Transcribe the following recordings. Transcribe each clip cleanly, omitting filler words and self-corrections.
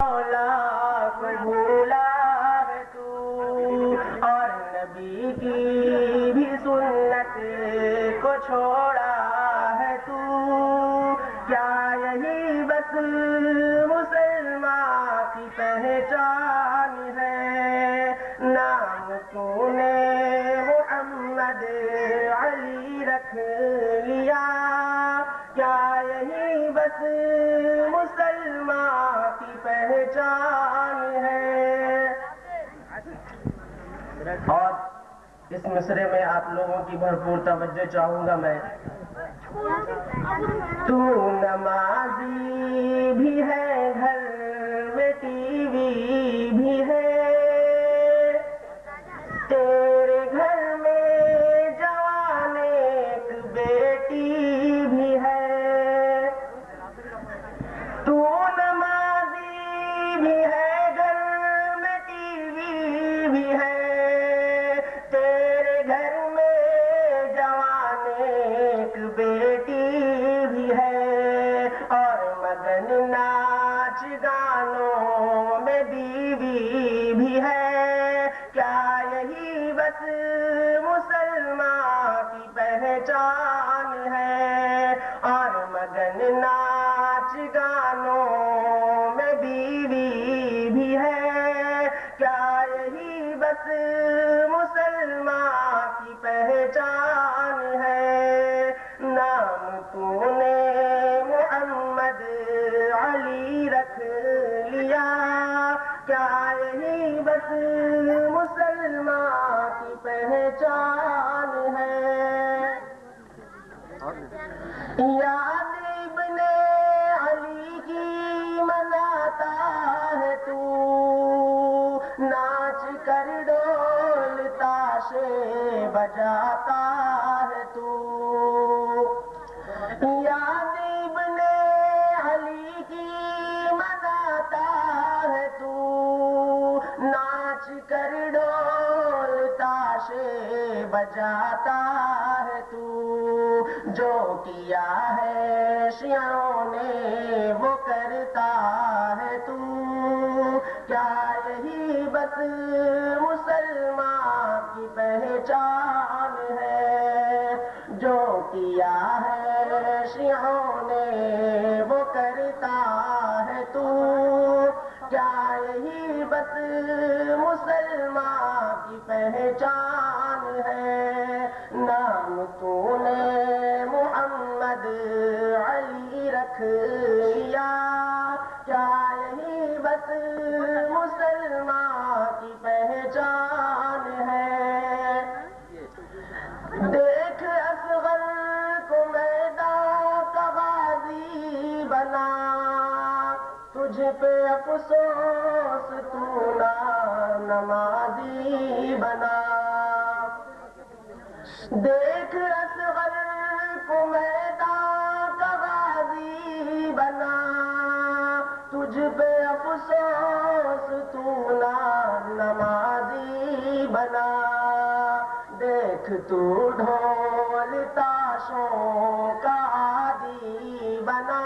مولا کو بھولا ہے تو، اور نبی کی بھی سنت کو چھوڑا ہے تو، کیا یہی بس مسلمان کی پہچان ہے؟ نام تو نے محمد علی رکھ لیا، کیا یہی بس مسلمان کی پہچان ہے؟ اور اس مصرے میں آپ لوگوں کی بھرپور توجہ چاہوں گا میں۔ تو نمازی بھی ہے، گھر میں ٹی وی بھی ہے، تیرے گھر میں جوان ایک بیٹی بھی ہے۔ تو نمازی بھی ہے، گھر میں ٹی وی بھی ہے، تیرے گھر میں جوان ایک بیٹی بھی ہے، اور مگن ناچ گانوں میں بیوی بھی ہے، کیا یہی بس مسلمان کی پہچان ہے؟ اور مگن ناچ گانوں میں بیوی بھی ہے، کیا یہی بس مسلمان کی پہچان ہے؟ نام تو نے محمد علی رکھ لیا، کیا یہی بس مسلمان کی پہچان ہے؟ یاد ابن علی کی مناتا ہے تو، ناچ کر ڈول تاشے بجاتا ہے تو، یاد ابن علی کی مناتا ہے تو، ناچ کر ڈول تاشے بجاتا ہے تو، جو کیا ہے شیعوں نے وہ کرتا ہے تو، کیا یہی بس مسلمان کی پہچان ہے؟ جو کیا ہے شیعوں نے وہ کرتا ہے تو، کیا یہی بس مسلمان کی پہچان ہے؟ نام تو نے محمد علی رکھ لیا، کیا یہی بس مسلمان کی پہچان ہے؟ دیکھ اصغر کو میدان کا غازی بنا، تجھ پہ افسوس تو نہ نمازی بنا۔ دیکھ اصغر کو میدان کا غازی بنا، تجھ پہ افسوس تو نہ نمازی بنا۔ دیکھ تو ڈھول تاشوں کا عادی بنا،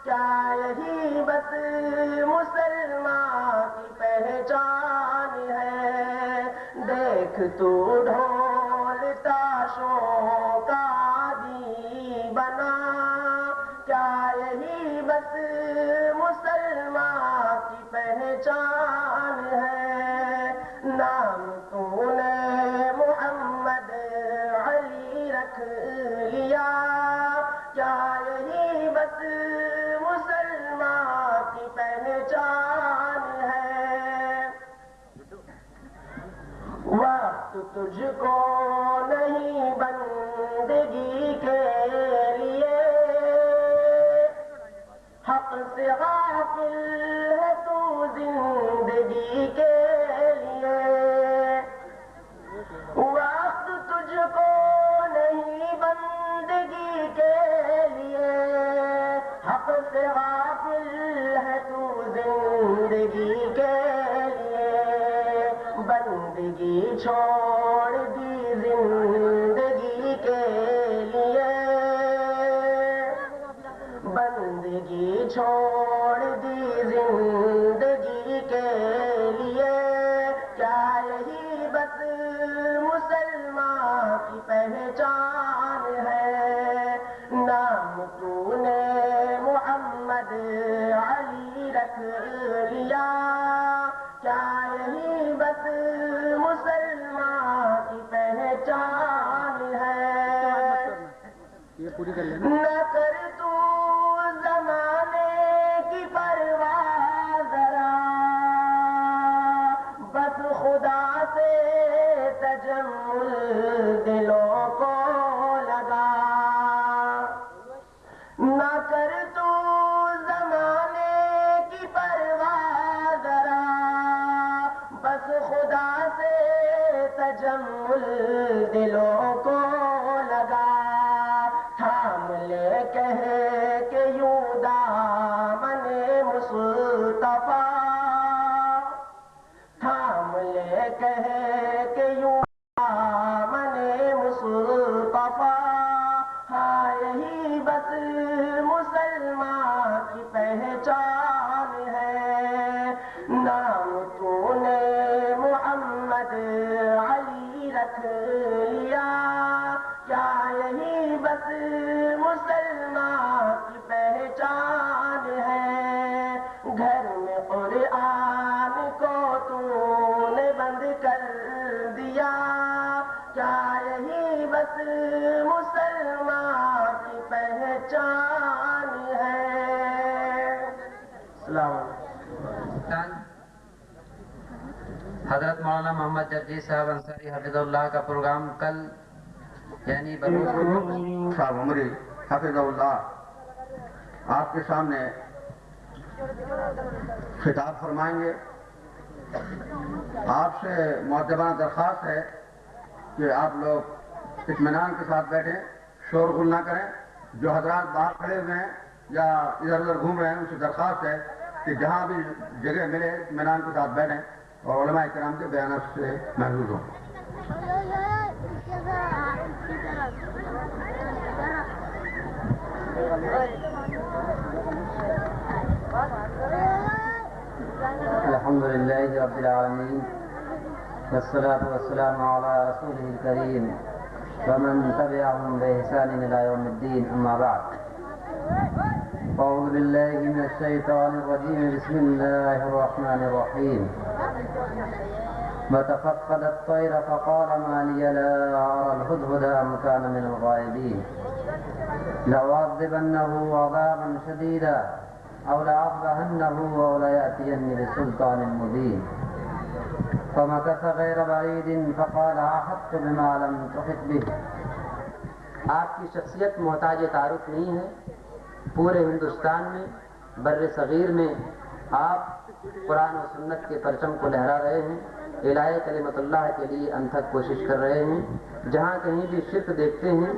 کیا یہی بس مسلمان کی پہچان ہے؟ دیکھ تو ڈھول تاشوں کا عادی بنا، کیا یہی بس مسلمان کی پہچان ہے؟ نام تو نے محمد علی رکھ لیا، کیا یہی بس مسلمان کی پہچان ہے؟ وقت تجھ کو نہیں بندگی کے لیے، حق سے غافل ہے تو زندگی کے لیے، وقت تجھ کو نہیں بندگی کے لیے، حق سے غافل ہے تو زندگی کے لیے، بندگی چھوڑ دی زندگی کے لیے، بندگی چھوڑ دی زندگی رکھ لیا، کیا یہی بس مسلمان کی پہچان ہے؟ نہ کر تو زمانے کی پرواہ ذرا، بس خدا سے تجمل دلوں کو لگا۔ نہ کر تو زمانے کی پرواہ ذرا، بس خدا سے تجمل دلوں کو لگا۔ تھام لے کہے کہ یوں دامن مصطفیٰ، تھام لے کہے کہ یوں دامن مصطفیٰ، ہاں یہی بس مسلمان کی پہچان ہے۔ نام تو نے محمد علی رکھ لیا، کیا یہی بس مسلمان کی پہچان ہے؟ گھر میں قرآن کو تو نے بند کر دیا، کیا یہی بس مسلمان کی پہچان ہے؟ السلام علیکم۔ حضرت مولانا محمد جرجی صاحب انصاری حفظ اللہ کا پروگرام کل یعنی بروز صاحب عمری حفظ اللہ آپ کے سامنے خطاب فرمائیں گے۔ آپ سے مؤدبانہ درخواست ہے کہ آپ لوگ اطمینان کے ساتھ بیٹھیں، شور غل نہ کریں۔ جو حضرات باہر کھڑے ہوئے ہیں یا ادھر ادھر گھوم رہے ہیں ان سے درخواست ہے کہ جہاں بھی جگہ ملے اطمینان کے ساتھ بیٹھیں اور علماء کرام کے بیانات سے محفوظ ہوں۔ الحمد للہ رب العالمین والصلاة والسلام علی رسولہ الکریم ومن تبعهم بإحسان إلى يوم الدين، أما بعد، أعوذ بالله من الشيطان الرجيم، بسم الله الرحمن الرحيم۔ وتفقد الطير فقال ما لي لا أرى الهدهد أم كان من الغائبين، لأعذبنه عذابا شديدا أو لأذبحنه أو ليأتيني بسلطان مبين، فمكث غير بعيد فقال أحطت بما لم تحط به۔ آپ کی شخصیت محتاج تعارف نہیں ہے۔ پورے ہندوستان میں، بر صغیر میں آپ قرآن و سنت کے پرچم کو لہرا رہے ہیں، الہی کلمت اللہ کے لیے انتھک کوشش کر رہے ہیں۔ جہاں کہیں بھی شرک دیکھتے ہیں،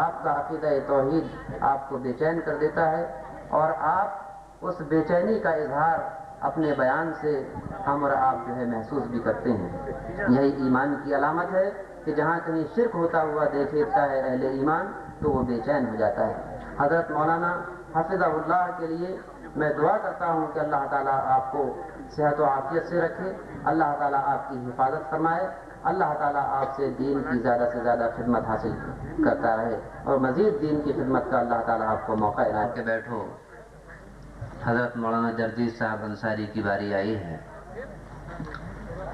آپ کا عقیدہ توحید آپ کو بے چین کر دیتا ہے، اور آپ اس بے چینی کا اظہار اپنے بیان سے ہم اور آپ جو ہے محسوس بھی کرتے ہیں۔ یہی ایمان کی علامت ہے کہ جہاں کہیں شرک ہوتا ہوا دیکھتا ہے اہل ایمان تو وہ بے چین ہو جاتا ہے۔ حضرت مولانا حفظہ اللہ کے لیے میں دعا کرتا ہوں کہ اللہ تعالیٰ آپ کو صحت و عافیت سے رکھے، اللہ تعالیٰ آپ کی حفاظت فرمائے، اللہ تعالیٰ آپ سے دین کی زیادہ سے زیادہ خدمت حاصل کرتا رہے، اور مزید دین کی خدمت کا اللہ تعالیٰ آپ کو موقع عنایت کے بیٹھو۔ حضرت مولانا جرجی صاحب انصاری کی باری آئی ہے۔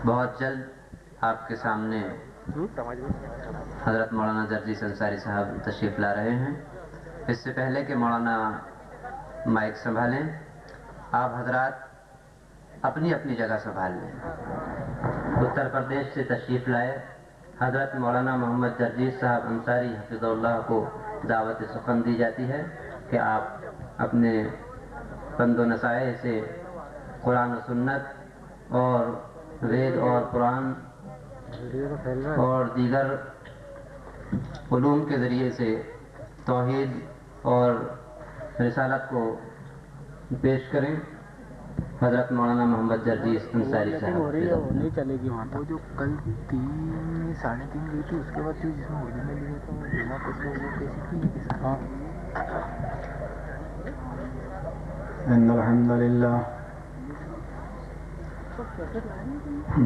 بہت جلد آپ کے سامنے حضرت مولانا جرجی انصاری صاحب تشریف لا رہے ہیں۔ اس سے پہلے کہ مولانا مائک سنبھالیں، آپ حضرات اپنی اپنی جگہ سنبھال لیں۔ اتر پردیش سے تشریف لائے حضرت مولانا محمد جرجی صاحب انصاری حفظ اللہ کو دعوت سخن دی جاتی ہے کہ آپ اپنے بند و نصائح سے قرآن و سنت اور وید اور قرآن اور دیگر علوم کے ذریعے سے توحید اور رسالت کو پیش کریں۔ حضرت مولانا محمد جرجی انصاری صاحب۔ نہیں چلے گی وہاں وہ جو کل 3 ساڑھے 3 گئی تھی، اس کے بعد جس میں اردو میں لیا تھا وہ لینا کچھ وہ کیسی تھی؟ ہاں ان الحمد لله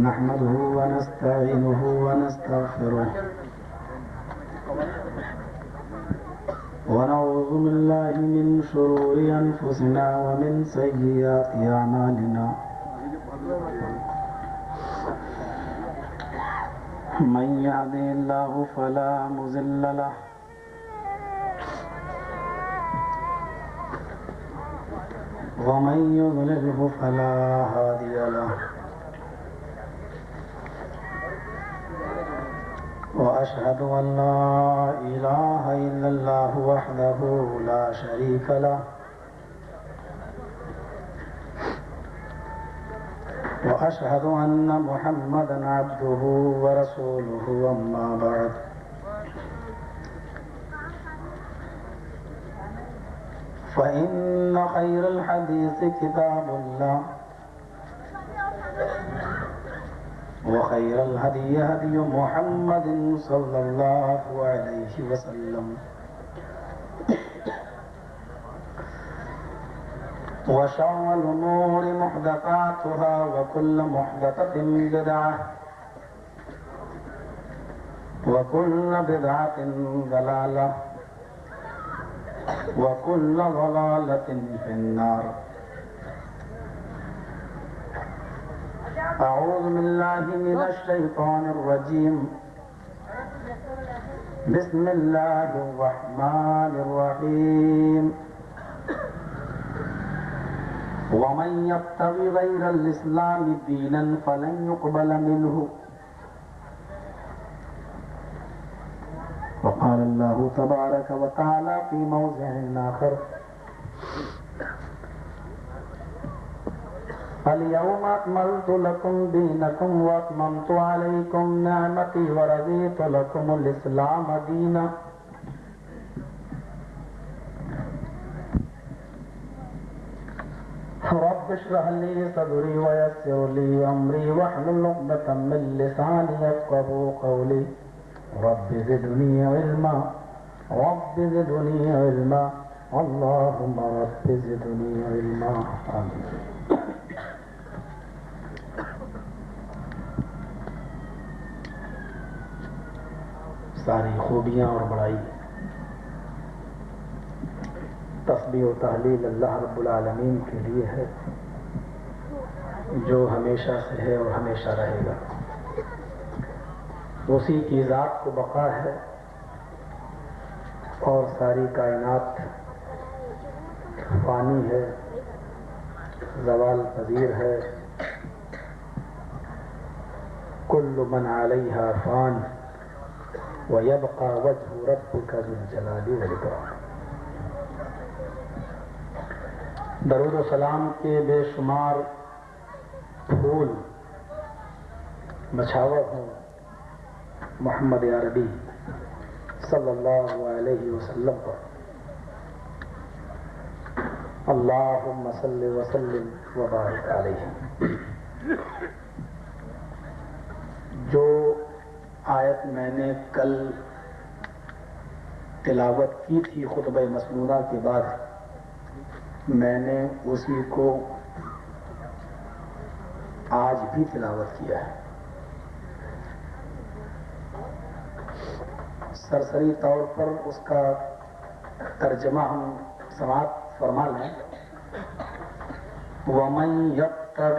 نحمده ونستعينه ونستغفره ونعوذ بالله من شرور أنفسنا ومن سيئات أعمالنا من يهده الله فلا مضل له ومن يضلله فلا هادي له وأشهد أن لا إله إلا الله وحده لا شريك له وأشهد أن محمدا عبده ورسوله أما بعد فإن خير الحديث كتاب الله وخير الهدي هدي محمد صلى الله عليه وسلم وشر الأمور محدثاتها وكل محدثة بدعة وكل بدعة ضلالة وكل ضلالة في النار. أعوذ بالله من الشيطان الرجيم. بسم الله الرحمن الرحيم. ومن يبتغي غير الإسلام دينا فلن يقبل منه وقال الله تبارك وتعالى في موضع آخر اليوم أكملت لكم دينكم وأتممت عليكم نعمتي ورضيت لكم الإسلام دينا. رب اشرح لي صدري ويسر لي أمري واحلل عقدة من لساني يفقهوا قولي. رب زدني علما رب زدني علما اللهم رب زدني علما آمين. ساری خوبیاں اور بڑائی تسبیح و تحلیل اللہ رب العالمین کے لیے ہے جو ہمیشہ سے ہے اور ہمیشہ رہے گا. اسی کی ذات کو بقا ہے اور ساری کائنات فانی ہے، زوال پذیر ہے. کل من علیہا فان وَيَبْقَى وَجْهُ رَبِّكَ ذُو الْجَلَالِ وَالْإِكْرَامِ. درود و سلام کے بے شمار پھول بچھاور ہوں محمد عربی صلی اللہ علیہ وسلم پر. اللہم صلی وسلم وبارک علیہ. جو آیت میں نے کل تلاوت کی تھی خطبہ مسنونہ کے بعد، میں نے اسی کو آج بھی تلاوت کیا ہے. سرسری طور پر اس کا ترجمہ ہم سماعت فرما لیں. وَمَن يَبْتَغِ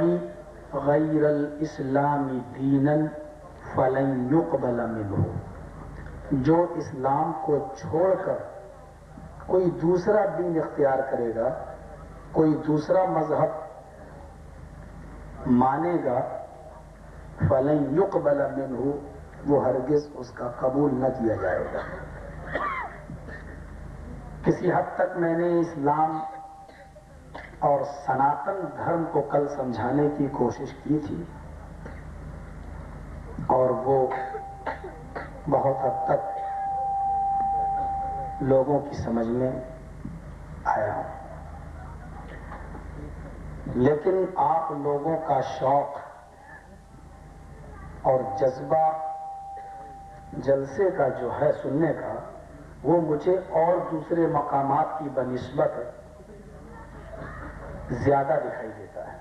غَيْرَ الْإِسْلَامِ دِينًا فَلَن يُقْبَلَ مِنْهُ. جو اسلام کو چھوڑ کر کوئی دوسرا دین اختیار کرے گا، کوئی دوسرا مذہب مانے گا، فَلَن يُقْبَلَ مِنْهُ، وہ ہرگز اس کا قبول نہ کیا جائے گا. کسی حد تک میں نے اسلام اور سناتن دھرم کو کل سمجھانے کی کوشش کی تھی اور وہ بہت حد تک لوگوں کی سمجھ میں آیا. لیکن آپ لوگوں کا شوق اور جذبہ جلسے کا جو ہے سننے کا، وہ مجھے اور دوسرے مقامات کی بنسبت زیادہ دکھائی دیتا ہے.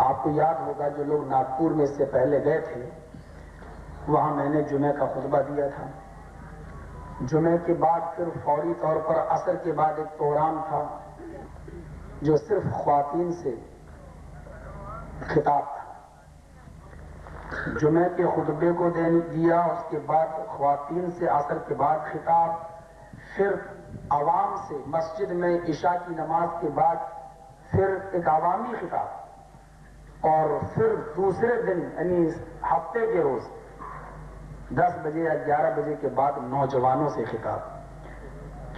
آپ کو یاد ہوگا جو لوگ ناگپور میں اس سے پہلے گئے تھے، وہاں میں نے جمعہ کا خطبہ دیا تھا جمعے کے بعد پھر فوری طور پر عصر کے بعد ایک پروگرام تھا جو صرف خواتین سے خطاب تھا. جمعے کے خطبے کو دیا، اس کے بعد خواتین سے عصر کے بعد خطاب، پھر عوام سے مسجد میں عشاء کی نماز کے بعد پھر ایک عوامی خطاب، اور پھر دوسرے دن یعنی ہفتے کے روز 10 بجے یا 11 بجے کے بعد نوجوانوں سے خطاب.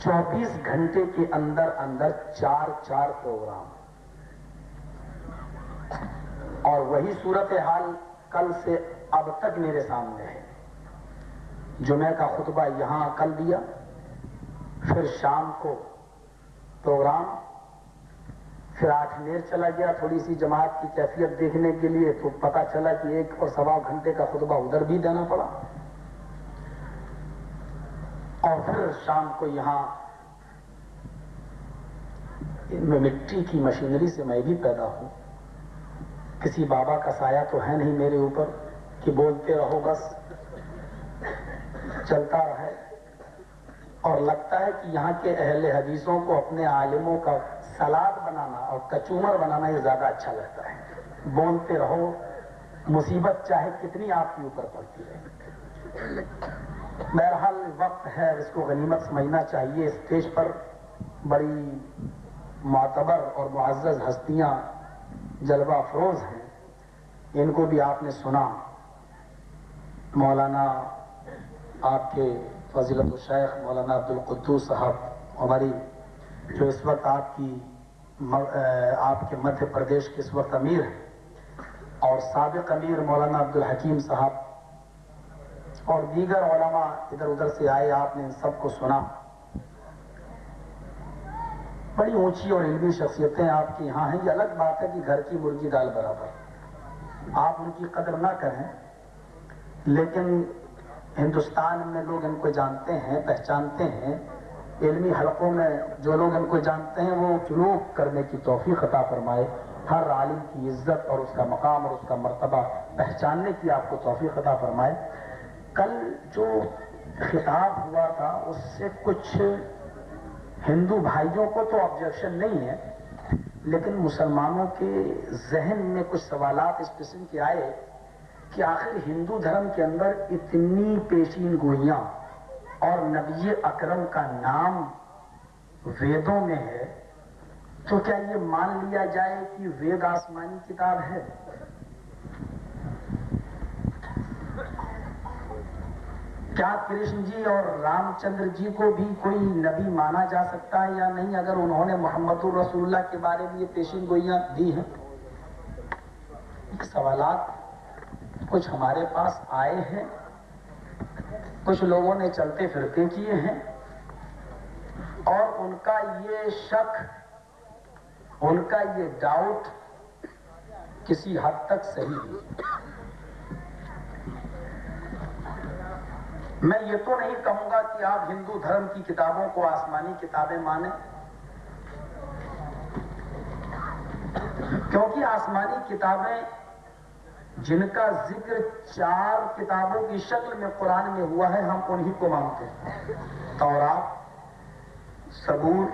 24 گھنٹے کے اندر 4 پروگرام. اور وہی صورتحال کل سے اب تک میرے سامنے ہے. جمعہ کا خطبہ یہاں کل دیا، پھر شام کو پروگرام، پھر 8 نیر چلا گیا تھوڑی سی جماعت کی کیفیت دیکھنے کے لیے، تو پتا چلا کہ 1 اور سوا گھنٹے کا خطبہ ادھر بھی دینا پڑا. اور پھر شام کو یہاں مٹی کی مشینری سے میں بھی پیدا ہوں. کسی بابا کا سایہ تو ہے نہیں میرے اوپر کہ بولتے رہو بس چلتا رہے. اور لگتا ہے کہ یہاں کے اہل حدیثوں کو اپنے عالموں کا سلاد بنانا اور کچومر بنانا یہ زیادہ اچھا لگتا ہے. بولتے رہو، مصیبت چاہے کتنی آپ کے اوپر پڑتی ہے. بہرحال وقت ہے، اس کو غنیمت سمجھنا چاہیے. اسٹیج پر بڑی معتبر اور معزز ہستیاں جلوہ افروز ہیں، ان کو بھی آپ نے سنا. مولانا آپ کے فضیلت الشیخ مولانا عبدالقدوس صاحب عمری، جو اس وقت آپ کے مدھیہ پردیش کے اس وقت امیر ہیں، اور سابق امیر مولانا عبدالحکیم صاحب اور دیگر علماء ادھر ادھر سے آئے. آپ نے ان سب کو سنا. بڑی اونچی اور علمی شخصیتیں آپ کے یہاں ہیں. یہ الگ بات ہے کہ گھر کی مرغی دال برابر، آپ ان کی قدر نہ کریں، لیکن ہندوستان میں لوگ ان کو جانتے ہیں، پہچانتے ہیں. علمی حلقوں میں جو لوگ ان کو جانتے ہیں وہ فروغ کرنے کی توفیق عطا فرمائے. ہر عالم کی عزت اور اس کا مقام اور اس کا مرتبہ پہچاننے کی آپ کو توفیق عطا فرمائے. کل جو خطاب ہوا تھا اس سے کچھ ہندو بھائیوں کو تو آبجیکشن نہیں ہے، لیکن مسلمانوں کے ذہن میں کچھ سوالات اس قسم کے آئے کہ آخر ہندو دھرم کے اندر اتنی پیشین گوئیاں اور نبی اکرم کا نام ویدوں میں ہے، تو کیا یہ مان لیا جائے کہ وید آسمانی کتاب ہے؟ کیا کرشن جی اور رام چندر جی کو بھی کوئی نبی مانا جا سکتا ہے یا نہیں، اگر انہوں نے محمد الرسول اللہ کے بارے میں یہ پیشین گوئیاں دی ہیں؟ سوالات کچھ ہمارے پاس آئے ہیں، کچھ لوگوں نے چلتے پھرتے کیے ہیں، اور ان کا یہ شک، ان کا یہ ڈاؤٹ کسی حد تک صحیح ہے. میں یہ تو نہیں کہوں گا کہ آپ ہندو دھرم کی کتابوں کو آسمانی کتابیں مانیں، کیونکہ آسمانی کتابیں جن کا ذکر 4 کتابوں کی شکل میں قرآن میں ہوا ہے، ہم انہی کو مانتے ہیں: تورات، زبور،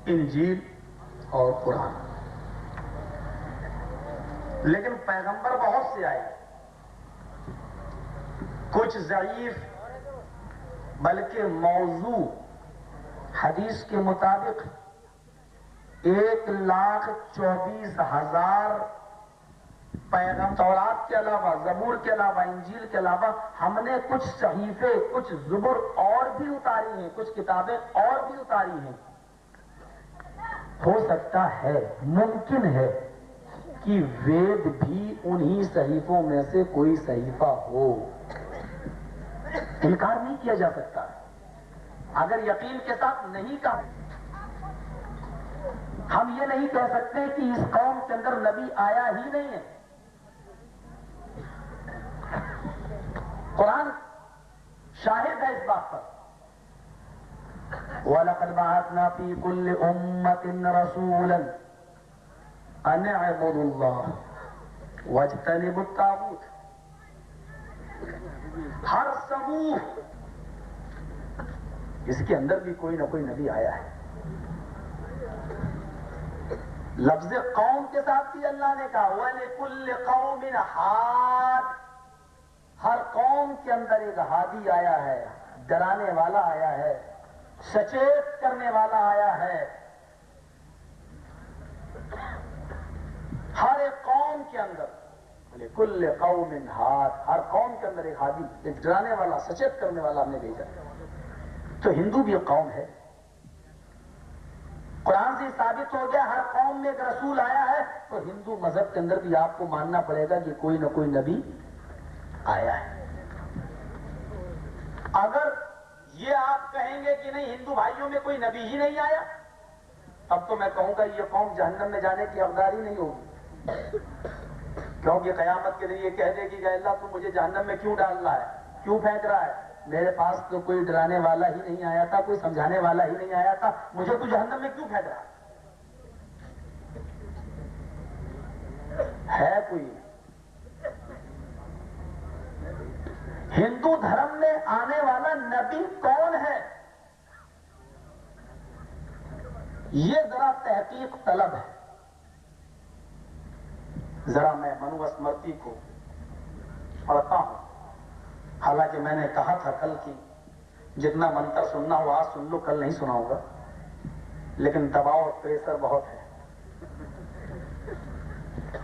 انجیل اور قرآن. لیکن پیغمبر بہت سے آئے، کچھ ضعیف بلکہ موضوع حدیث کے مطابق 1,24,000 پیغام تورات کے علاوہ، زبور کے علاوہ، انجیل کے علاوہ ہم نے کچھ صحیفے، کچھ زبر اور بھی اتاری ہیں، کچھ کتابیں اور بھی اتاری ہیں. ہو سکتا ہے، ممکن ہے کہ وید بھی انہی صحیفوں میں سے کوئی صحیفہ ہو. انکار نہیں کیا جا سکتا. اگر یقین کے ساتھ نہیں کہا، ہم یہ نہیں کہہ سکتے کہ اس قوم کے اندر نبی آیا ہی نہیں ہے. قرآن شاہد ہے اس بات پر. وَلَقَدْ بَعَثْنَا فِي كُلِّ أُمَّةٍ رَسُولًا أَنِ اعْبُدُوا اللَّهَ وَاجْتَنِبُوا الطَّاغُوتَ. ہر سموہ اس کے اندر بھی کوئی نہ کوئی نبی آیا ہے. لفظ قوم کے ساتھ بھی اللہ نے کہا وَلِكُلِّ قَوْمٍ ہاد، ہر قوم کے اندر ایک ہادی آیا ہے، ڈرانے والا آیا ہے، سچیت کرنے والا آیا ہے. ہر ایک قوم کے اندر وَلِكُلِّ قَوْمٍ ہاد، ہر قوم کے اندر ایک ہادی، ایک ڈرانے والا، سچیت کرنے والا ہم نے بھیجا. تو ہندو بھی ایک قوم ہے. قرآن سے ثابت ہو گیا ہر قوم میں ایک رسول آیا ہے، تو ہندو مذہب کے اندر بھی آپ کو ماننا پڑے گا کہ کوئی نہ کوئی نبی آیا ہے. اگر یہ آپ کہیں گے کہ نہیں ہندو بھائیوں میں کوئی نبی ہی نہیں آیا، اب تو میں کہوں گا یہ قوم جہنم میں جانے کی حقدار ہی نہیں ہوگی، کیونکہ قیامت کے لیے یہ کہہ دے گی کہ اللہ تو مجھے جہنم میں کیوں ڈال رہا ہے، کیوں پھینک رہا ہے، میرے پاس تو کوئی ڈرانے والا ہی نہیں آیا تھا، کوئی سمجھانے والا ہی نہیں آیا تھا، مجھے تو جہنم میں کیوں پھینک رہا ہے. کوئی ہندو دھرم میں آنے والا نبی کون ہے، یہ ذرا تحقیق طلب ہے. ذرا میں منو اسمرتی کو پڑھتا ہوں، حالانکہ میں نے کہا تھا کل کی جتنا منتر سننا ہو آج سن لو، کل نہیں سناؤں گا، لیکن دباؤ اور پریشر بہت ہے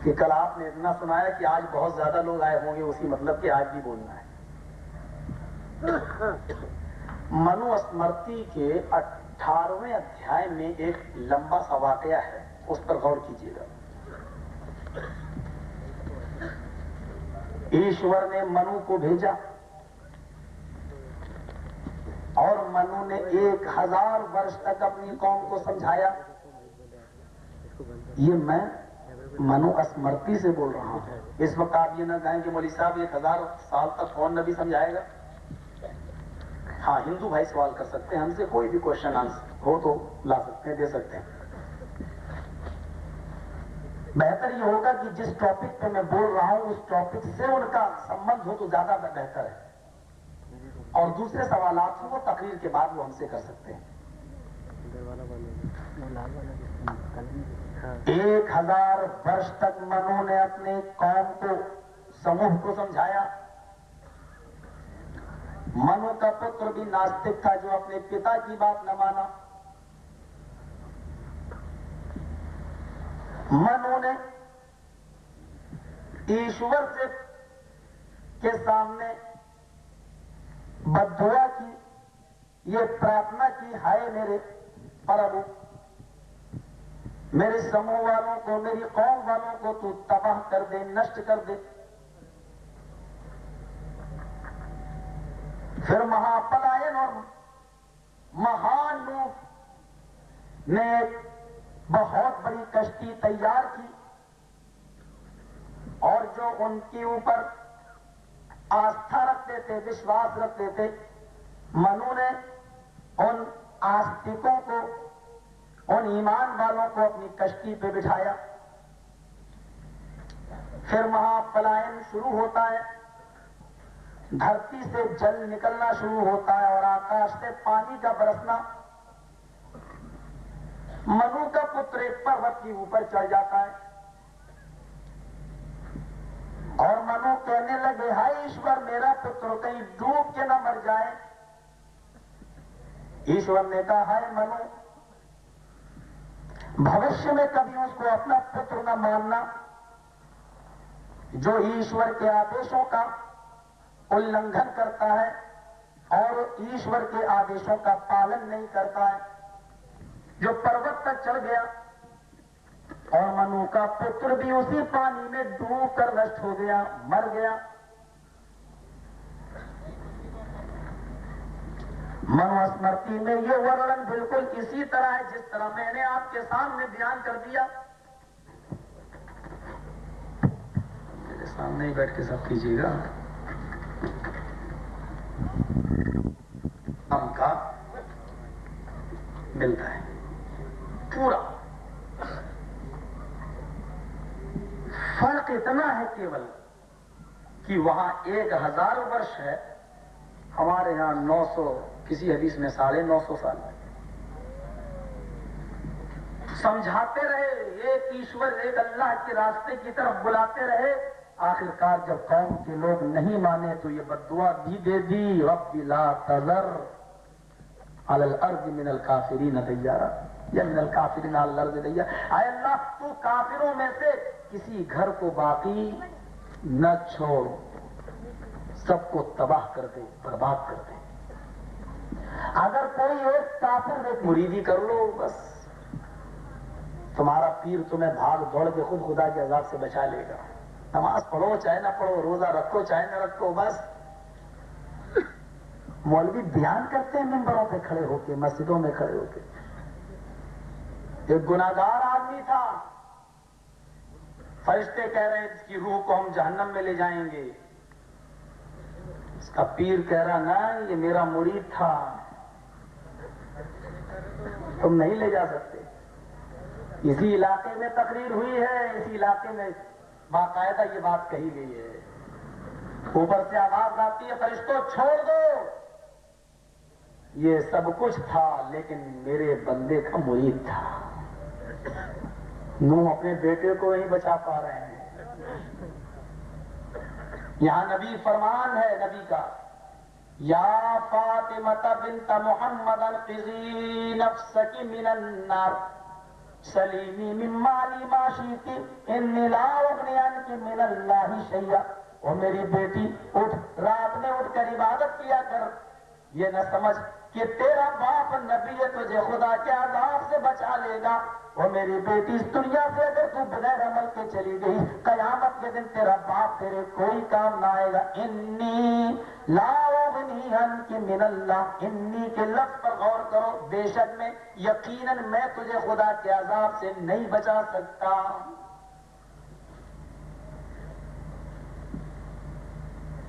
کہ کل آپ نے اتنا سنایا کہ آج بہت زیادہ لوگ آئے ہوں گے، اسی مطلب کہ آج بھی بولنا ہے. منو اسمرتی کے 18ویں ادھیائے میں ایک لمبا سا واقعہ ہے، اس پر غور کیجیے گا. ایشور نے منو کو بھیجا اور منو نے 1000 برس تک اپنی قوم کو سمجھایا. یہ میں منو اسمرتی سے بول رہا ہوں. اس وقت آپ یہ نہ کہیں کہ مولوی صاحب 1000 سال تک کون نبی سمجھائے گا. ہاں ہندو بھائی سوال کر سکتے ہیں ہم سے، کوئی بھی کوشچن آنسر ہو تو لا سکتے ہیں، دے سکتے ہیں. بہتر یہ ہوگا کہ جس ٹاپک پہ میں بول رہا ہوں اس ٹاپک سے ان کا سمبند ہو تو زیادہ بہتر ہے، اور دوسرے سوالات ہوں وہ تقریر کے بعد وہ ہم سے کر سکتے ہیں. 1000 برس تک منو نے اپنے قوم کو، سموہ کو سمجھایا. منو کا پتر بھی ناستک تھا جو اپنے پتا کی بات نہ مانا. منو نے ایشور سے کے سامنے بددعا کی، یہ پرارتھنا کی، ہائے میرے پربھو، میرے سموہ والوں کو، میری قوم والوں کو تو تباہ کر دے، نشٹ کر دے. پھر مہاپلائن اور مہان لوگ نے ایک بہت بڑی کشتی تیار کی، اور جو ان کے اوپر آستھا رکھتے تھے، وشواس رکھتے تھے، منو نے ان آستکوں کو، ان ایمان والوں کو اپنی کشتی پہ بٹھایا. پھر مہاپلائن شروع ہوتا ہے، دھرتی سے جل نکلنا شروع ہوتا ہے اور آکاش سے پانی کا برسنا. منو کا پتر ایک پروت کے اوپر چڑھ جاتا ہے اور منو کہنے لگے ہائے ایشور، میرا پتر کہیں ڈوب کے نہ مر جائے. ایشور نے کہا ہائے منو، بھوشیہ میں کبھی اس کو اپنا پتر نہ ماننا جو ایشور کے آدیشوں کا النگھن کرتا ہے اور ایشور کے آدیشوں کا پالن نہیں کرتا ہے. جو پروت تک چڑھ گیا اور منو کا پتر بھی اسی پانی میں ڈوب کر نشٹ ہو گیا، مر گیا. منو اسمرتی میں یہ ورنن بالکل اسی طرح ہے جس طرح میں نے آپ کے سامنے بیان کر دیا. میرے سامنے ہی بیٹھ کے سب کیجیے گا. ہم کا ملتا ہے پورا. فرق اتنا ہے کیول کہ وہاں 1000 برس ہے، ہمارے ہاں 900 کسی حدیث میں 950 سال سمجھاتے رہے، ایک ایشور ایک اللہ کے راستے کی طرف بلاتے رہے. آخرکار جب قوم کے لوگ نہیں مانے تو یہ بددعا بھی دے دی، رب لا تذر علی الارض من الکافرین دیارا، یا من الکافرین علی الارض دیارا. اے اللہ تو کافروں میں سے کسی گھر کو باقی نہ چھوڑ، سب کو تباہ کر دے، برباد کر دے. اگر کوئی ایک کافر ایک مریدی کر لو بس تمہارا پیر تمہیں بھاگ دوڑ کے خود خدا کے عذاب سے بچا لے گا. نماز پڑھو چاہے نہ پڑھو، روزہ رکھو چاہے نہ رکھو، بس. مولوی بیان کرتے ہیں ممبروں پہ کھڑے ہو کے، مسجدوں میں کھڑے ہو کے. ایک گناہگار آدمی تھا، فرشتے کہہ رہے ہیں اس کی روح کو ہم جہنم میں لے جائیں گے. اس کا پیر کہہ رہا نہ یہ میرا مرید تھا، تم نہیں لے جا سکتے. اسی علاقے میں تقریر ہوئی ہے، اسی علاقے میں باقاعدہ یہ بات کہی گئی ہے. اوپر سے آواز آتی ہے فرشتوں چھوڑ دو، یہ سب کچھ تھا لیکن میرے بندے کا مرید تھا. نوح اپنے بیٹے کو نہیں بچا پا رہے ہیں. یہاں نبی فرمان ہے نبی کا، یا فاطمہ بنت محمد انقذی نفسک من النار سلیمی من مالی ما شئتی انی لا اغنی عنک من اللہ شیئا. اور میری بیٹی اٹھ، رات میں اٹھ کر عبادت کیا کر. یہ نہ سمجھ کہ تیرا باپ نبی ہے، تجھے خدا کے عذاب سے بچا لے گا. اور میری بیٹی اس دنیا سے اگر تو بغیر عمل کے چلی گئی، قیامت کے دن تیرا باپ تیرے کوئی کام نہ آئے گا. انی لا اغنی عنک من اللہ، انی کے لفظ پر غور کرو. بے شک میں یقیناً میں تجھے خدا کے عذاب سے نہیں بچا سکتا.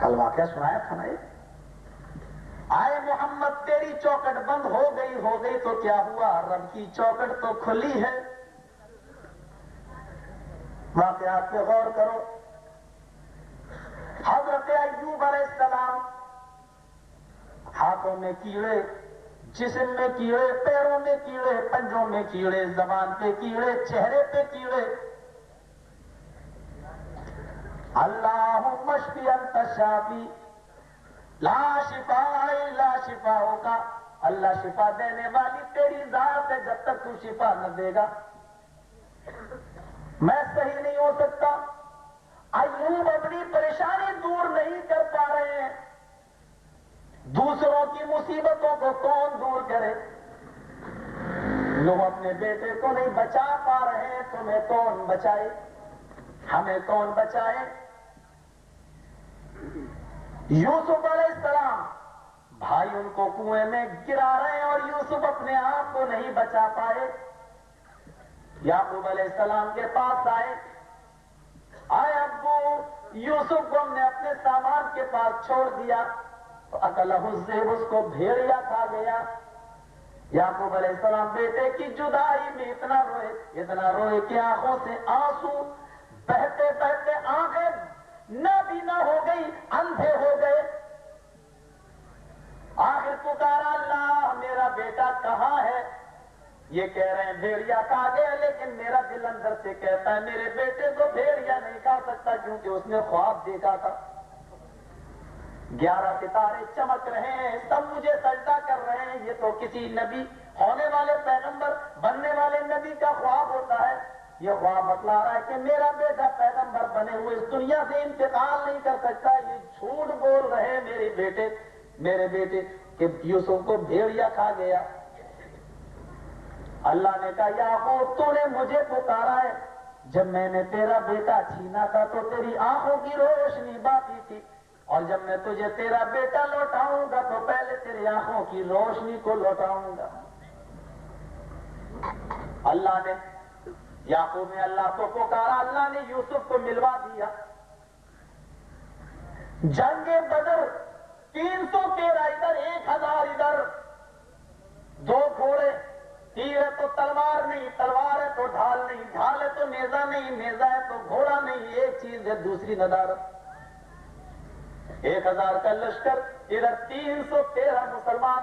کل واقعہ سنایا تھا نا، آئے محمد تیری چوکٹ بند ہو گئی تو کیا ہوا، رب کی چوکٹ تو کھلی ہے. واقعات پہ غور کرو. حضرت ایوب علیہ السلام، ہاتھوں میں کیڑے، جسم میں کیڑے، پیروں میں کیڑے، پنجوں میں کیڑے، زبان پہ کیڑے، چہرے پہ کیڑے. اللہم اشفی انت الشافی لا شفاء الا شفاؤک. اللہ شفا دینے والی تیری ذات ہے، جب تک تو شفا نہ دے گا میں صحیح نہیں ہو سکتا. ایوب اپنی پریشانی دور نہیں کر پا رہے ہیں. دوسروں کی مصیبتوں کو کون دور کرے؟ لوگ اپنے بیٹے کو نہیں بچا پا رہے ہیں، تمہیں کون بچائے، ہمیں کون بچائے؟ یوسف علیہ السلام، بھائی ان کو کنویں میں گرا رہے ہیں اور یوسف اپنے آپ کو نہیں بچا پائے. یعقوب علیہ السلام کے پاس آئے ابو یوسف کو ہم نے اپنے سامان کے پاس چھوڑ دیا. اکلہ الذئب، اس کو بھیڑیا کھا گیا. یعقوب علیہ السلام بیٹے کی جدائی میں اتنا روئے کہ آنکھوں سے آنسو بہتے بہتے آنکھیں نابینا ہو گئی، اندھے ہو گئے. آخر پکارا اللہ میرا بیٹا کہاں ہے؟ یہ کہہ رہے ہیں بھیڑیا کھا گیا، لیکن میرا دل اندر سے کہتا ہے میرے بیٹے کو بھیڑیا نہیں کھا سکتا، کیونکہ اس نے خواب دیکھا تھا. 11 ستارے چمک رہے ہیں، سب مجھے سجدہ کر رہے ہیں. یہ تو کسی نبی ہونے والے پیغمبر بننے والے نبی کا خواب ہوتا ہے. یہ خواب بتلا رہا ہے کہ میرا بیٹا پیغمبر بنے ہوئے اس دنیا سے انتقال نہیں کر سکتا. یہ جھوٹ بول رہے ہیں میرے بیٹے کہ یوسف کو بھیڑیا کھا گیا. اللہ نے کہا یعقوب تو نے مجھے پکارا ہے، جب میں نے تیرا بیٹا چھینا تھا تو تیری آنکھوں کی روشنی باقی تھی، اور جب میں تجھے تیرا بیٹا لوٹاؤں گا تو پہلے تیری آنکھوں کی روشنی کو لوٹاؤں گا. اللہ نے یعقوب نے اللہ کو پکارا، اللہ نے یوسف کو ملوا دیا. جنگ بدر 313 ادھر 1000 ادھر. 2 گھوڑے، تیر ہے تو تلوار نہیں، تلوار ہے تو ڈھال نہیں، ڈھال ہے تو نیزہ نہیں، نیزہ ہے تو گھوڑا نہیں. ایک چیز ہے دوسری ندارت. 1000 کا لشکر، ادھر 313 مسلمان.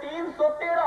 313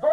2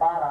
12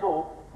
2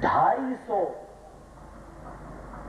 250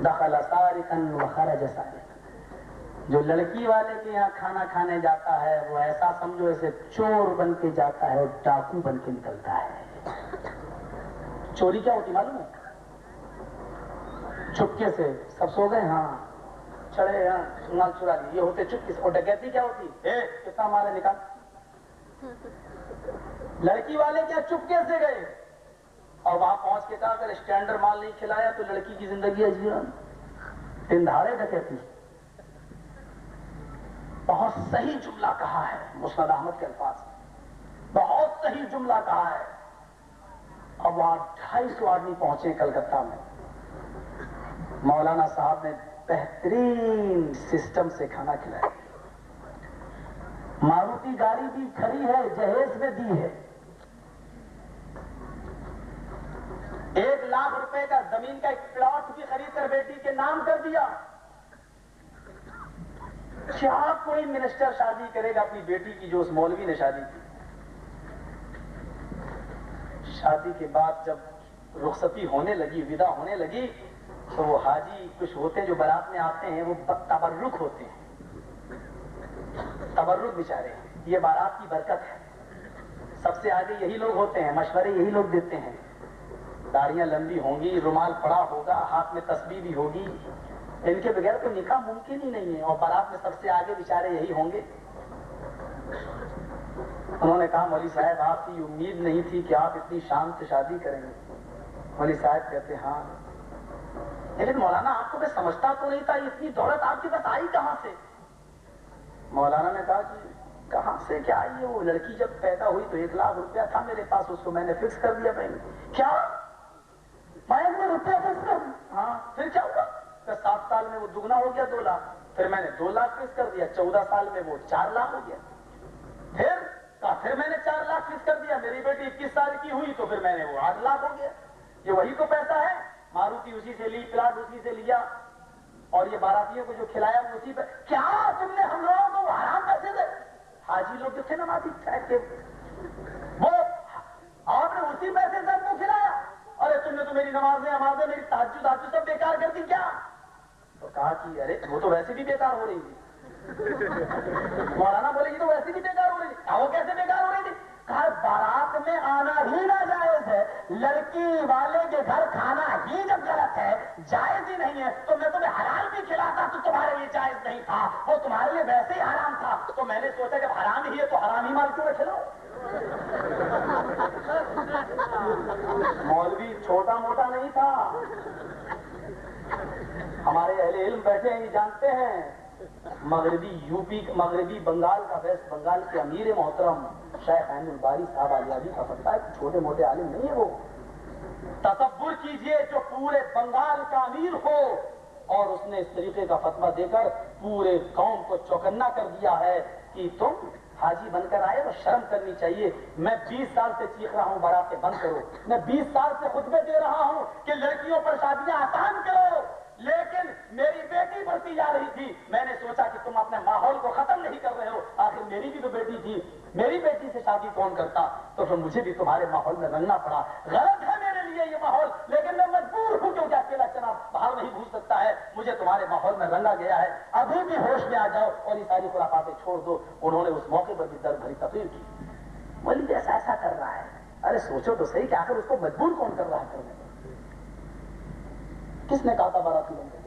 دخل سارقا وخرج سارقا. جو لڑکی والے کے یہاں کھانا کھانے جاتا ہے وہ ایسا سمجھو ایسے چور بن کے جاتا ہے اور ڈاکو بن کے نکلتا ہے. چوری کیا ہوتی معلوم ہے؟ چپکے سے سب سو گئے، ہاں چڑھے، ہاں مال چرا لی، یہ ہوتے چپکے سے. اور ڈکیتی کیا ہوتی؟ کتنا مال ہے نکال. لڑکی والے کیا چپکے سے گئے اور وہاں پہنچ کے کہا اگر اسٹینڈرڈ مال نہیں کھلایا تو لڑکی کی زندگی عجیب. دن دہاڑے ڈکیتی. بہت صحیح جملہ کہا ہے مسند احمد کے الفاظ، بہت صحیح جملہ کہا ہے. اب وہاں 250 آدمی پہنچے کلکتہ میں. مولانا صاحب نے بہترین سسٹم سے کھانا کھلایا. ماروتی گاڑی بھی کھڑی ہے، جہیز میں دی ہے. 1 لاکھ روپے کا زمین کا ایک پلاٹ بھی خرید کر بیٹی کے نام کر دیا. کیا کوئی منسٹر شادی کرے گا اپنی بیٹی کی جو اس مولوی نے شادی کی؟ شادی کے بعد جب رخصتی ہونے لگی، ودا ہونے لگی، تو وہ حاجی کچھ ہوتے ہیں جو بارات میں آتے ہیں، وہ تبرک ہوتے ہیں. تبرک بیچارے، یہ بارات کی برکت ہے. سب سے آگے یہی لوگ ہوتے ہیں، مشورے یہی لوگ دیتے ہیں. داڑیاں لمبی ہوں گی، رومال پڑا ہوگا، ہاتھ میں تسبیح بھی ہوگی. ان کے بغیر تو نکاح ممکن ہی نہیں ہے. اور بارات میں سب سے آگے بیچارے یہی ہوں گے. انہوں نے کہا مولوی صاحب آپ کی امید نہیں تھی کہ آپ اتنی شان سے شادی کریں گے. مولوی صاحب کہتے ہاں لیکن مولانا آپ کو میں سمجھتا تو نہیں تھا، اتنی دولت آپ کے پاس آئی کہاں سے؟ مولانا نے کہا کہ کہاں سے کیا آئی ہے، وہ لڑکی جب پیدا ہوئی تو 1 لاکھ روپیہ تھا میرے پاس، اس کو میں نے فکس کر دیا بینک. کیا بینک میں روپیہ فکس کر؟ ہاں. پھر کیا ہوا؟ 7 سال میں وہ دگنا ہو گیا 2 لاکھ. پھر میں نے 2 لاکھ فکس کر دیا. 14 سال میں وہ 4 لاکھ ہو گیا. پھر میں نے 4 لاکھ فکس کر دیا. میری بیٹی 21 سال کی ہوئی تو پھر میں نے وہ 8 لاکھ ہو گیا. یہ وہی تو پیسہ ہے. ماروتی اسی سے لی، پلاٹ اسی سے لیا، اور یہ باراتیوں کو جو کھلایا وہ اسی پہ. کیا تم نے ہم لوگوں کو حرام پیسے دے؟ حاجی لوگ جو تھے نمازی کے وہ آپ نے اسی پیسے سے ہم کو کھلایا. ارے تم نے تو میری نمازیں میری تہجد سب بیکار کر دی کیا؟ تو کہا کہ ارے وہ تو ویسے بھی بیکار ہو رہی تھی. مولانا بولے گی تو ویسے بھی بیکار ہو رہی تھی. وہ کیسے بیکار ہو رہی تھی؟ کہا بارات میں آنا ہی ناجائز ہے. لڑکی والے کے گھر کھانا ہی جب غلط ہے، جائز ہی نہیں ہے، تو میں تمہیں حلال بھی کھلاتا تو تمہارے لیے جائز نہیں تھا، وہ تمہارے لیے ویسے ہی حرام تھا. تو میں نے سوچا جب حرام ہی ہے تو حرام ہی مال کیوں نہ کھلاؤ. مولوی چھوٹا موٹا نہیں تھا. ہمارے اہل علم بیٹھے ہیں، یہ جانتے ہیں. مغربی بنگال کا، ویسٹ بنگال کے امیر محترم شیخ عین الباری صاحب علیادی کا فتویٰ ہے. چھوٹے موٹے عالم نہیں ہے وہ. تصور کیجئے جو پورے بنگال کا امیر ہو اور اس نے اس طریقے کا فتویٰ دے کر پورے قوم کو چوکنا کر دیا ہے کہ تم حاجی بن کر آئے تو شرم کرنی چاہیے. میں 20 سال سے چیخ رہا ہوں باراتیں بند کرو. میں 20 سال سے خطبے دے رہا ہوں کہ لڑکیوں پر شادیاں آسان کرو، لیکن میری بیٹی بڑھتی جا رہی تھی. میں نے سوچا کہ تم اپنے ماحول کو ختم نہیں کر رہے ہو، آخر میری بھی تو بیٹی تھی، میری بیٹی سے شادی کون کرتا؟ تو پھر مجھے بھی تمہارے ماحول میں رنگنا پڑا. غلط ہے میرے لیے یہ ماحول، لیکن میں مجبور ہوں کیونکہ اکیلا چنا باہر نہیں گھس سکتا ہے. مجھے تمہارے ماحول میں رنگا گیا ہے. ابھی بھی ہوش میں آ جاؤ اور یہ ساری خرافاتیں چھوڑ دو. انہوں نے اس موقع پر بھی درد بھری تقریر کی. مولوی ایسا کر رہا ہے. ارے سوچو تو صحیح کہ آخر اس کو مجبور کون کر رہا ہے کرنے کو؟ کس نے کہا تھا باراتی بن کے؟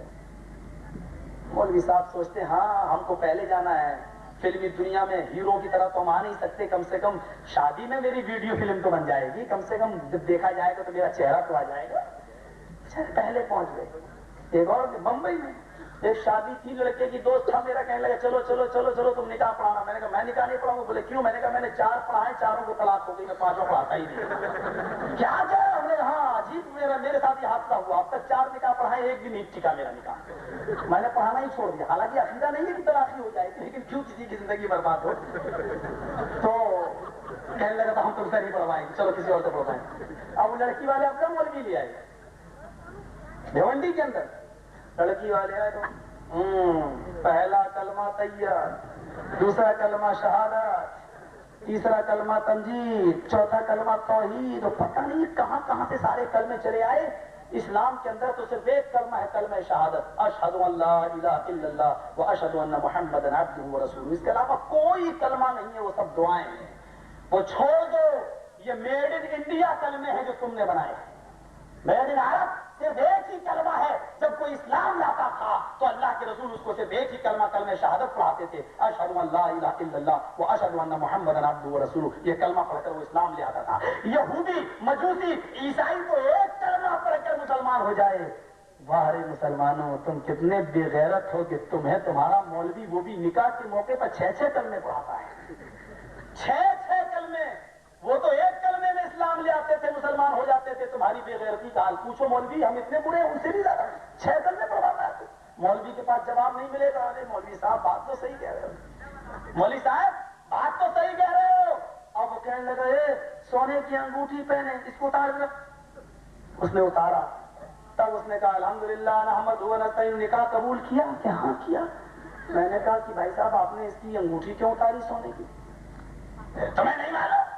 مولوی صاحب سوچتے ہاں ہم کو پہلے جانا ہے. فلمی دنیا میں ہیرو کی طرح تو ہم آ نہیں سکتے، کم سے کم شادی میں میری ویڈیو فلم تو بن جائے گی، کم سے کم جب دیکھا جائے گا تو میرا چہرہ تو آ جائے گا. پہلے پہنچ گئے. ایک اور بمبئی میں ایک شادی تھی، لڑکے کی دوست تھا میرا، کہنے لگا چلو چلو چلو چلو تم نکاح پڑھانا. میں نے کہا میں نکاح نہیں پڑھاؤں گا. بولے کیوں؟ میں نے کہا میں نے 4 پڑھائے، 4 کو طلاق ہو گئی، میں 5واں پڑھاتا ہی نہیں. کیا ہم نے ہاں عجیب، میرے ساتھ یہ حادثہ ہوا. اب تک 4 نکاح پڑھائے، ایک بھی نہیں ٹکا میرا نکاح. میں نے پڑھانا ہی چھوڑ دیا. حالانکہ عقیدہ نہیں ہے کہ طلاق ہو جائے، لیکن کیوں کسی کی زندگی برباد ہو. تو کہنے لگا تھا ہم تم سے نہیں پڑھوائیں گے، چلو کسی اور سے پڑھوائیں. اب وہ لڑکی والے اپنا مولوی لے آئے بھیونڈی کے اندر. لڑکی والے آئے تو پہلا کلمہ تیار، دوسرا کلمہ شہادت، تیسرا کلمہ تمجید، چوتھا کلمہ توحید، اور پتہ نہیں کہاں کہاں سے سارے کلمے چلے آئے۔ اسلام کے اندر تو صرف ایک کلمہ ہے، کلمہ شہادت، اشہد ان لا الہ الا اللہ واشہد ان محمد عبدہ ورسولہ۔ اس کے علاوہ کوئی کلمہ نہیں ہے، وہ سب دعائیں ہیں۔ وہ چھوڑ دو، یہ میڈ ان انڈیا کلمے ہیں جو تم نے بنائے ہیں۔ میڈ ان عرب صرف ایک ہی کلمہ ہے۔ جب کوئی اسلام لاتا تھا تو اللہ کے رسول اس کو صرف ایک ہی کلمہ شہادت پڑھاتے تھے، اشہد ان لا الہ الا اللہ واشہد ان محمد عبدہ ورسولہ۔ یہ کلمہ پڑھ کر وہ اسلام لے آتا تھا۔ یہودی، مجوسی، عیسائی تو ایک کلمہ پڑھ کر مسلمان ہو جائے۔ واہ رے مسلمانوں، تم کتنے بے غیرت ہو کہ تمہیں تمہارا مولوی وہ بھی نکاح کے موقع پر 6 کلمے پڑھاتا ہے۔ 6 کلمے، وہ تو ایک کلمے میں اسلام لے آتے تھے، مسلمان ہو جاتے تھے۔ تمہاری بے غیرتی کا حال پوچھو مولوی، ہم اتنے برے ہیں، ان سے بھی زیادہ 6 کلمے پڑھواتا ہے تو۔ مولوی کے پاس جواب نہیں ملے گا، ارے مولوی صاحب بات تو صحیح کہہ رہے ہو، مولوی صاحب بات تو صحیح کہہ رہے ہو۔ اب وہ کہنے لگا اے سونے کی انگوٹھی پہنے، اس کو اتار دو۔ اس نے اتارا، تب اس نے کہا الحمدللہ نحمدہ و نستعینہ، نکاح قبول کیا کہ ہاں کیا؟ میں نے کہا کہ بھائی صاحب آپ نے اس کی انگوٹھی کیوں اتاری سونے کی؟ تمہیں نہیں معلوم؟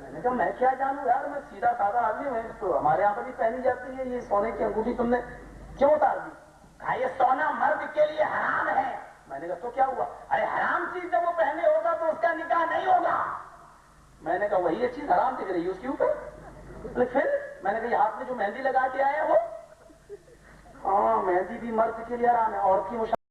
میں نے کہا میں کیا جانوں یار، میں سیدھا سادہ آدمی ہوں، تو ہمارے یہاں پر بھی پہنی جاتی ہے، یہ سونے کی انگوٹھی تم نے کیوں اتار دی؟ کہا یہ سونا مرد کے لیے حرام ہے۔ میں نے کہا تو کیا ہوا؟ ارے حرام چیز جب وہ پہنے ہوگا تو اس کا نکاح نہیں ہوگا۔ میں نے کہا وہی یہ چیز حرام دکھ رہی ہے اس کے اوپر؟ پھر میں نے کہا یہ ہاتھ میں جو مہندی لگا کے آیا وہ؟ ہاں مہندی بھی مرد کے لیے حرام ہے، عورت کی